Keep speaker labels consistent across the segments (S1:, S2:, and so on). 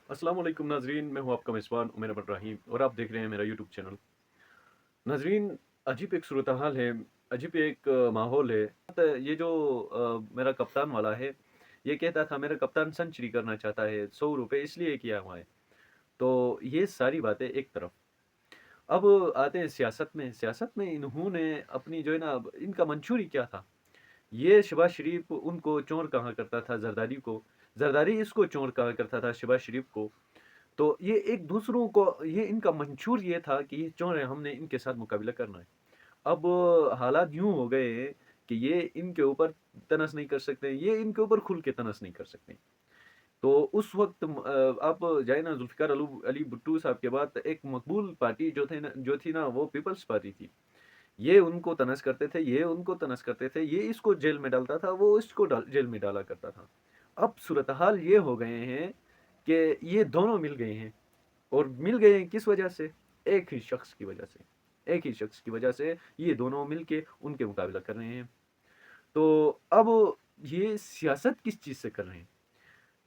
S1: अस्सलाम वालेकुम नाजरीन, मैं हूं आपका मेज़बान उमर इब्राहिम और आप देख रहे हैं मेरा यूट्यूब चैनल। नाजरीन, अजीब एक सूरत हाल है, अजीब एक माहौल है। ये जो मेरा कप्तान वाला है, ये कहता था मेरा कप्तान सेंचुरी करना चाहता है, 100 रुपये इसलिए किया हुआ है। तो ये सारी बातें एक तरफ। अब आते हैं सियासत में इन्होंने अपनी जो है ना, इनका मंशूर ही क्या था? ये शहबाज शरीफ उनको चोर कहा करता था, जरदारी को। जरदारी इसको चोर कहा करता था, शहबाज शरीफ को। तो ये एक दूसरों को, ये इनका मंशूर ये था कि ये चोर हैं, हमने इनके साथ मुकाबला करना है। अब हालात यूं हो गए हैं कि ये इनके ऊपर तनस नहीं कर सकते, ये इनके ऊपर खुल के तनस नहीं कर सकते। तो उस वक्त आप जाए ना, जुल्फ़िकार अली भुट्टो साहब के बाद एक मकबूल पार्टी जो थी ना, वो पीपल्स पार्टी थी। ये उनको तनस करते थे, ये उनको तनस करते थे, ये इसको जेल में डालता था, वो इसको जेल में डाला करता था। अब सूरत हाल ये हो गए हैं कि ये दोनों मिल गए हैं। और मिल गए हैं किस वजह से? एक ही शख्स की वजह से। एक ही शख्स की वजह से ये दोनों मिलके उनके मुकाबला कर रहे हैं। तो अब ये सियासत किस चीज़ से कर रहे हैं?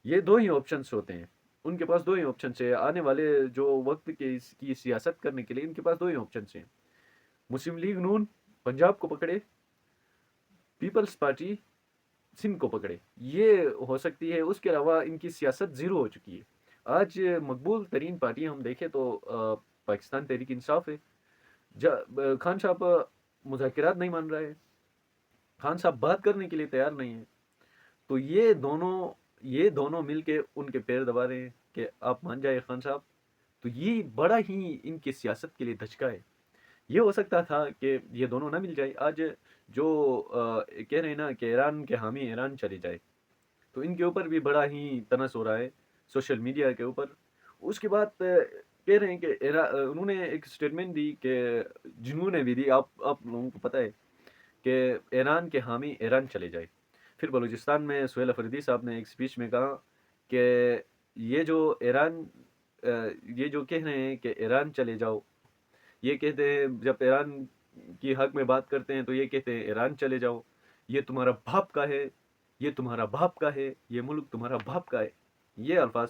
S1: ये दो ही ऑप्शंस होते हैं। उनके पास दो ही ऑप्शंस है आने वाले जो वक्त के की सियासत करने के लिए। इनके पास दो ही ऑप्शंस हैं। मुस्लिम लीग नून पंजाब को पकड़े, पीपल्स पार्टी सिंध को पकड़े। ये हो सकती है, उसके अलावा इनकी सियासत ज़ीरो हो चुकी है। आज मकबूल तरीन पार्टियां हम देखें तो पाकिस्तान तहरीक इंसाफ है। खान साहब मुज़ाकिरात नहीं मान रहा है, खान साहब बात करने के लिए तैयार नहीं है। तो ये दोनों मिलके उनके पैर दबा रहे हैं कि आप मान जाए खान साहब। तो ये बड़ा ही इनकी सियासत के लिए धचका है। ये हो सकता था कि ये दोनों ना मिल जाए। आज जो कह रहे हैं ना कि ईरान के हामी ईरान चले जाए, तो इनके ऊपर भी बड़ा ही तनस हो रहा है सोशल मीडिया के ऊपर। उसके बाद कह रहे हैं कि उन्होंने एक स्टेटमेंट दी कि जिन्होंने भी दी, आप लोगों को पता है कि ईरान के हामी ईरान चले जाए। फिर बलूचिस्तान में सुहेल अफरीदी साहब ने एक स्पीच में कहा कि ये जो ईरान ये जो कह रहे हैं कि ईरान चले जाओ, ये कहते हैं जब ईरान की हक में बात करते हैं तो ये कहते हैं ईरान चले जाओ, ये तुम्हारा बाप का है, ये तुम्हारा बाप का है, ये मुल्क तुम्हारा बाप का है। ये अल्फाज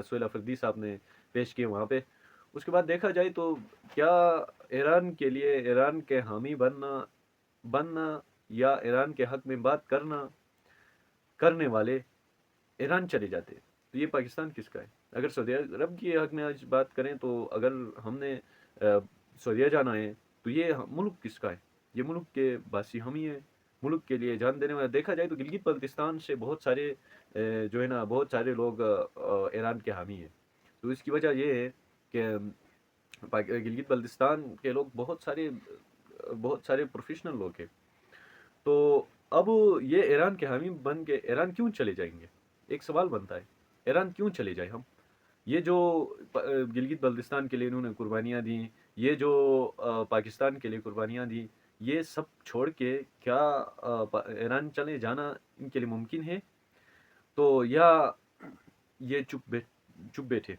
S1: सुहेल अफरीदी साहब ने पेश किए वहाँ पे। उसके बाद देखा जाए तो क्या ईरान के लिए ईरान के हामी बनना बनना या ईरान के हक में बात करना करने वाले ईरान चले जाते, तो ये पाकिस्तान किसका है? अगर सऊदी अरब के हक में आज बात करें तो अगर हमने सऊदीया जाना है, तो ये मुल्क किसका है? ये मुल्क के बासी हम ही हैं। मुल्क के लिए जान देने वाला। देखा जाए तो गिलगित बल्तिस्तान से बहुत सारे जो है ना, बहुत सारे लोग ईरान के हामी हैं। तो इसकी वजह ये है कि गिलगित बल्तिस्तान के लोग बहुत सारे प्रोफेशनल लोग हैं। तो अब ये ईरान के हामी बन के ईरान क्यों चले जाएंगे? एक सवाल बनता है, ईरान क्यों चले जाए हम? ये जो गिलगित बल्तिस्तान के लिए इन्होंने कुर्बानियाँ दी, ये जो पाकिस्तान के लिए कुर्बानियाँ दी, ये सब छोड़ के क्या ईरान चले जाना इनके लिए मुमकिन है? तो या ये चुप बैठे।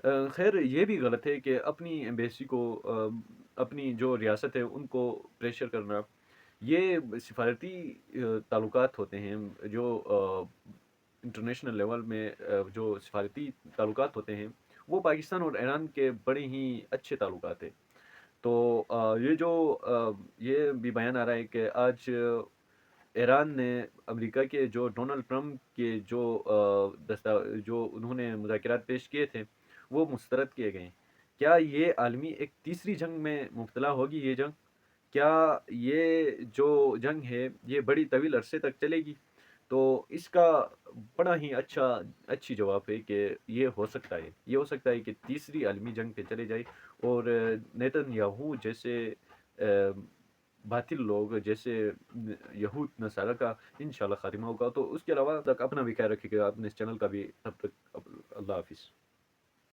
S1: खैर ये भी गलत है कि अपनी एम्बेसी को अपनी जो रियासत है उनको प्रेशर करना। ये सिफारती ताल्लुकात होते हैं जो इंटरनेशनल लेवल में जो सिफारती ताल्लुकात होते हैं, वो पाकिस्तान और ईरान के बड़े ही अच्छे ताल्लुकात हैं। तो ये भी बयान आ रहा है कि आज ईरान ने अमेरिका के जो डोनाल्ड ट्रंप के जो उन्होंने मुज़ाकिरात पेश किए थे, वो मुस्तरद किए गए। क्या ये आलमी एक तीसरी जंग में मुब्तला होगी ये जंग? क्या ये जो जंग है ये बड़ी तवील अरसे तक चलेगी? तो इसका बड़ा ही अच्छी जवाब है कि ये हो सकता है कि तीसरी आलमी जंग पे चले जाए। और नेतन्याहू जैसे बातिल लोग, जैसे यहूद नसारा का इंशाल्लाह खात्मा होगा। तो उसके अलावा तक अपना भी ख्याल रखिएगा, अपने इस चैनल का भी। तब तक अल्लाह हाफिज़।